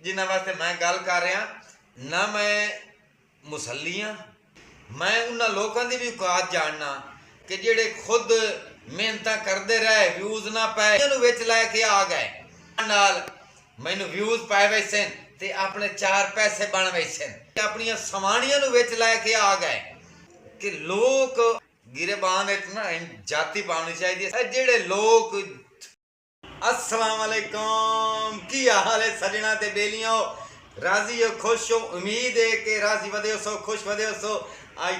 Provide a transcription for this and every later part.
जिन्हां वास्ते मैं गल कर रहा ना मैं मुसल्ली हाँ, मैं उन्हां लोगों की भी औकात जानना कि जिहड़े खुद मेहनत करते रहे व्यूज़ ना पाए विच लैके आ गए नाल मैनू व्यूज़ पाए वैसे ते अपने चार पैसे बन वैसे अपनियां सवाणियां विच लैके आ गए कि लोग गिरेबान ना जाति पानी चाहिए जिहड़े लोग। अस्सलाम वालेकुम, की हाल है सजना ते बेलियों, राजी हो खुश हो, उम्मीद है कि राजी वधे सो खुश वधे सो। आज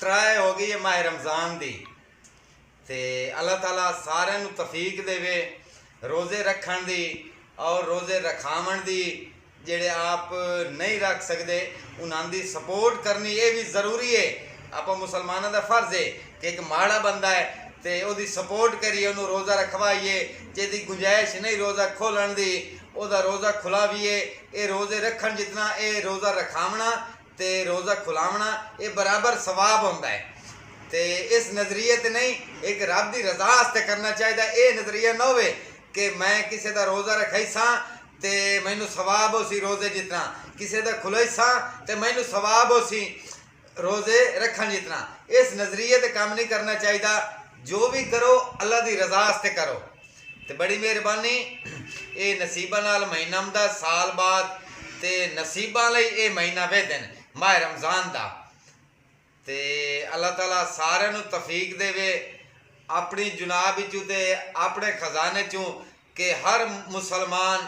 त्राए हो गई है माह रमज़ान दी ते अल्लाह ताला सारे नू तौफीक देवे रोज़े रखण दी और रोज़े रखावण दी। जेड़े आप नहीं रख सकते उन्हां दी सपोर्ट करनी ये भी ज़रूरी है। आप मुसलमानों का फर्ज है कि एक माड़ा बंदा है तो वो सपोर्ट करिए, उन्होंने रोज़ा रखवाइए। जिसकी गुंजाइश नहीं रोज़ा खोलन दी ओदा रोज़ा खुलावीए। ये रोज़े रखन जितना ये रोज़ा रखावना तो रोज़ा खुलावना ये बराबर सवाब होंदा है। तो इस नज़रिए ते नहीं एक रब की रजा वास्ते करना चाहिए। ये नज़रिया ना हो कि मैं किसी का रोज़ा रखाई सा तो मैनू सवाब हो सी रोज़े जितना, किसी का खुलाई सा तो मैनू सवाब हो सी रोज़े रखन जितना। इस नज़रिए ते काम नहीं करना चाहिए। जो भी करो अल्लाह की रजा वास्ते करो। तो बड़ी मेहरबानी ये नसीबा नाल महीना आंदा साल बाद ते नसीबा लई ये महीना वे दिन माह रमज़ान दा। ते अल्लाह ताला सारे नू तौफीक देवे अपनी जुनाब विचों ते अपने खजाने चों कि हर मुसलमान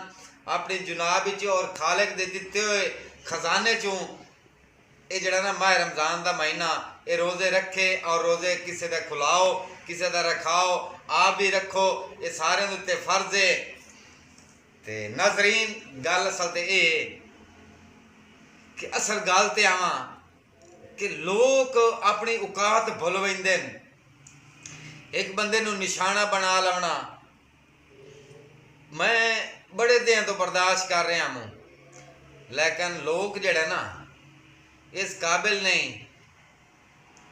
अपनी जुनाब विचों और खालिक दे दिते हुए खजाने चों ये जड़ा ना माह रमज़ान का महीना ये रोज़े रखे और रोज़े किसी का खुलाओ किसी का रखाओ, आप भी रखो, ये सारे उत्ते फर्ज है। तो नाज़रीन गल असल तो ये कि असल गल तो आवा कि लोग अपनी औकात भुल वैंदे। एक बंदे नू निशाना बना लवना मैं बड़े दिन तो बर्दाश्त कर रहा हूँ, लेकिन लोग जड़ा ना इस काबिल नहीं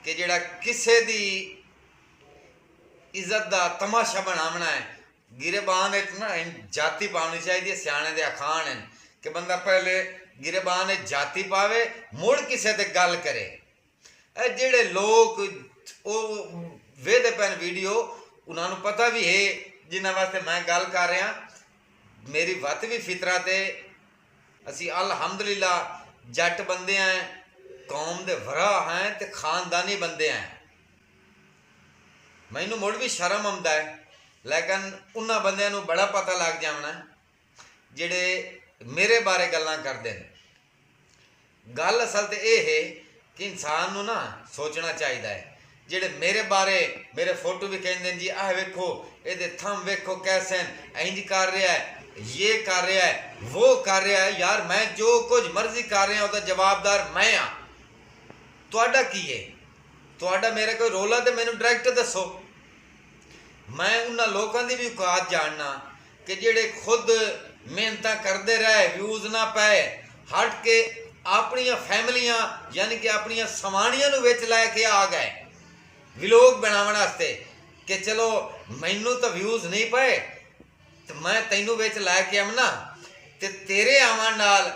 कि जड़ा किसी दी इज्जत का तमाशा बनावना है। गिरेबान ना जाति पानी चाहिए। सियाने दे अखान हैं कि बंदा पहले गिरेबान जाति पावे मुड़ किसी ते गल करे। जेड़े लोग वो वेदे पैन वीडियो उन्होंने पता भी है जिन्हां वास्ते मैं गल कर रहा। मेरी वत भी फितरत है, असी अल्हम्दुलिल्लाह जट बंदे हैं, कौम दे वरा हैं ते खानदानी बंदे हैं। मैनू मुड़ भी शर्म आंदा है, लेकिन उन्हां बंदियां नू बड़ा पता लग जाना जिहड़े मेरे बारे गल्लां करदे ने। गल असल तो यह है कि इंसान नू ना सोचना चाहिए है। जिहड़े मेरे बारे मेरे फोटो भी कहते हैं जी आह वेखो ये थम वेखो कैसे इंज कर रहा है, ये कर रहा है, वो कर रहा है। यार मैं जो कुछ मर्जी कर रहा उसका जवाबदार मैं हाँ। तुहाडा की है? तुहाडा मेरा कोई रोला तो मैनू डायरैक्ट दसो। मैं उन्हां लोगों की भी औकात जानना कि जिहड़े खुद मेहनत करते रहे व्यूज़ ना पाए हट के अपनियां फैमिलियां यानी कि अपनियां सवाणियां विच लैके आ गए व्लॉग बनावन वास्ते कि चलो मैनू तो व्यूज़ नहीं पाए तो मैं तैनू विच लैके आमना ते तेरे आवन नाल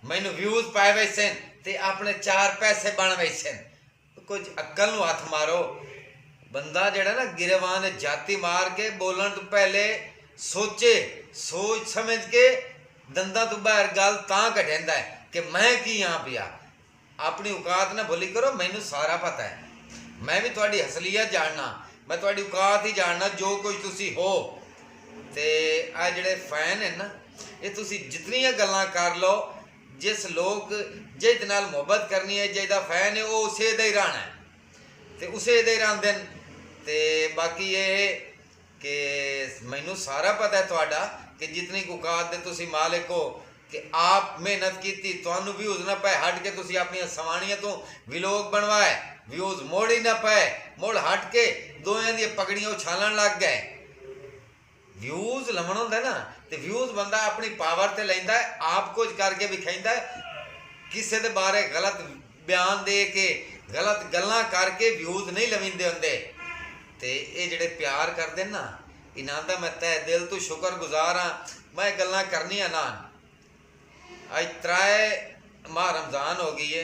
मैनू व्यूज़ पाए वैसे ते अपने चार पैसे बन वैसे। कुछ अक्ल नू हथ मारो। बंदा जड़ा ना गिरेबान जाति मार के बोलन तो पहले सोचे, सोच समझ के दंदा तो बाहर गल तां कटेंदा है कि मैं की हाँ पिया। अपनी औकात ना भुली करो। मैनू सारा पता है, मैं भी तुहाडी असलियत जानना, मैं तुहाडी औकात ही जानना जो कुछ तुसी हो। ते आ जिहड़े फैन है ना ये तुसी जितनियां गल्लां कर लो, जिस लोग जिहदे नाल मुहब्बत करनी है जिहदा फैन है वो उसे दा ही रहना है ते उसे दे रहिंदे न। ते बाकी ये है कि मैनू सारा पता है तुहाडा कि जितनी औकात दे तुसी मालिक हो कि आप मेहनत की तुहानू व्यूज़ ना पाए हट के तुसी अपनी सवाणियां तो व्लॉग बनवाए व्यूज़ मोड़ ही ना पाए मुड़ हट के दोयां दी पगड़ियां उछालन लग गए। व्यूज़ लमन होंदा ना तो व्यूज़ बंदा अपनी पावर ते लैंदा है, आप कुछ करके विखाइंदा है। किसी दे बारे गलत बयान दे के गलत गल्लां करके व्यूज़ नहीं लविंदे होंदे। तो ये जिहड़े प्यार करते ना इन्हां दा मैं तह दिल तो शुक्रगुजार हाँ। मैं गल्लां करनियां ना ਅੱਜ 3 ਮਾਹ ਰਮਜ਼ਾਨ ਹੋ ਗਈ ਹੈ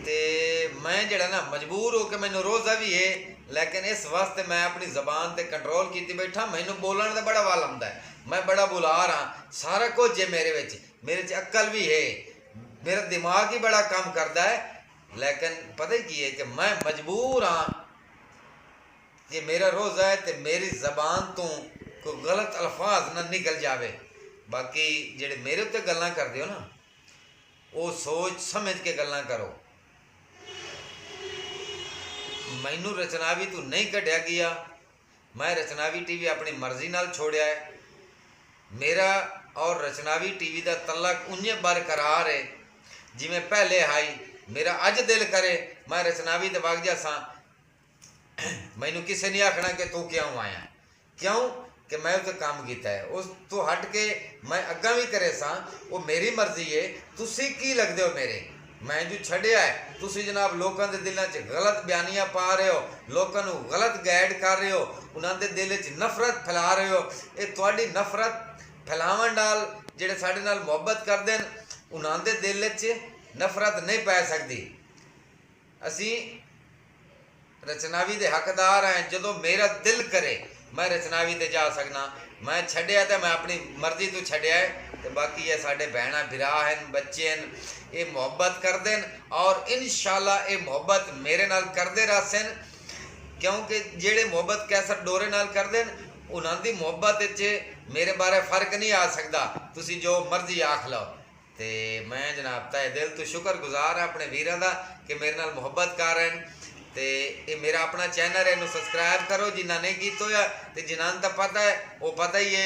ਤੇ मैं ਜਿਹੜਾ ਨਾ ਮਜਬੂਰ ਹੋ ਕੇ ਮੈਨੂੰ ਰੋਜ਼ਾ ਵੀ ਹੈ लेकिन इस वास्ते मैं अपनी जबान ते कंट्रोल की बैठा मैनू बोलने का बड़ा वाल आंदा है मैं बड़ा बुलार हाँ सारा कुछ है मेरे च अक्ल भी है मेरा दिमाग ही बड़ा काम करता है लेकिन पता की है कि मैं मजबूर हाँ कि मेरा रोज़ा है तो मेरी जबान तो कोई गलत अल्फाज ना निकल जाए बाकी जेडे मेरे उत्ते गल्लां करदे हो ना वो सोच समझ के गल्लां करो मैनू रचनावी तू नहीं कढ़िया गया मैं रचनावी टीवी अपनी मर्जी नाल छोड़िया है मेरा और रचनावी टीवी का तलक उन्ने बरकरार है जिमें पहले आई मेरा अज दिल करे मैं रचनावी ते वग जासा मैनू किसी ने आखना कि तू क्यों आया क्यों कि मैं उसे काम किया है उस तो हट के मैं अग्गा भी करे सा वो मेरी मर्जी है तुसी की लगते हो मेरे मैं जो छड़िया है तुसी जनाब लोगों के दिलों च गलत बयानियां पा रहे हो लोगों को गलत गाइड कर रहे हो उन्होंने दिल च नफरत फैला रहे हो ये थोड़ी नफरत फैलावन नाल जेडे साडे नाल मुहब्बत करते हैं उन्होंने दिल च नफरत नहीं पै सकती असी रचनावी के हकदार हैं जो मेरा दिल करे मैं रचनावी ते जा सकना मैं छड़िया तो मैं अपनी मर्जी तो छड़िया है तो बाकी ये साढ़े भैन भरा हैं बच्चे हैं ये मुहब्बत करते हैं और इंशाअल्लाह ये मुहब्बत मेरे नाल करते रहसन क्योंकि जेड़े मुहब्बत कैसर डोरे नाल करते हैं उन्होंने मुहब्बत मेरे बारे फर्क नहीं आ सकता तुसी जो मर्जी आख लो तो मैं जनाब तहे दिल तो शुक्रगुजार हाँ अपने वीरों का कि मेरे नाल मुहब्बत कर रहे हैं तो ये मेरा अपना चैनल है इन्हू सबसक्राइब करो जिन्हें नहीं किया तो जिन्होंने तो पता है वो पता ही है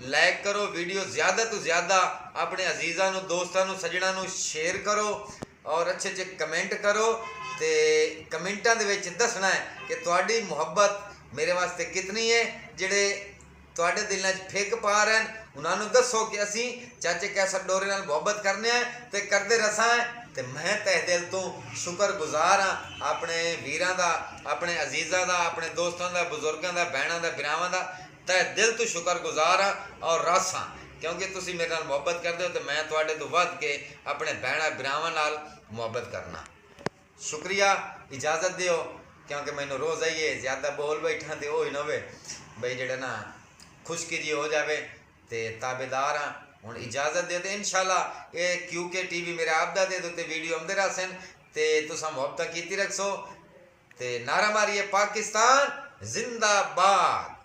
लाइक करो वीडियो ज़्यादा तो ज़्यादा अपने अजीज़ां नू दोस्तां नू सज्जणां नू शेयर करो और अच्छे अच्छे कमेंट करो तो कमेंटां दे विच दसना है कि तुहाडी मुहब्बत मेरे वास्ते कितनी है जिहड़े तुहाडे दिलां 'च फिक पा रहे हैं उन्होंने दसो कि असी चाचे कैसर डोरे नाल मुहब्बत करने हैं तो करते रसा है तो मैं तह दिल तो शुक्रगुजार हाँ अपने वीरां दा अपने अजीज़ां दा अपने दोस्तों का बुजुर्गों का भैनों का भरावां दा तह दिल तो शुक्रगुजार हाँ और रस हाँ क्योंकि तुसी मेरे नाल मुहब्बत करते हो तो मैं तुहाडे तो वध के अपने भैनों भरावां नाल मुहब्बत करना शुक्रिया इजाज़त दिओ क्योंकि मैनू रोज़ आइए ज़्यादा बोल बैठा तो हो ही ना होवे बई जेड़ा ना खुशकी जी हो जाए तो ताबेदार हाँ हुण इजाज़त दे तो इंशाअल्लाह ये QK TV मेरे आप दा दे तो वीडियो आंदे रहसन ते तुसां मुहब्बत कीती रखसो ते नारा मारिए पाकिस्तान जिंदाबाद।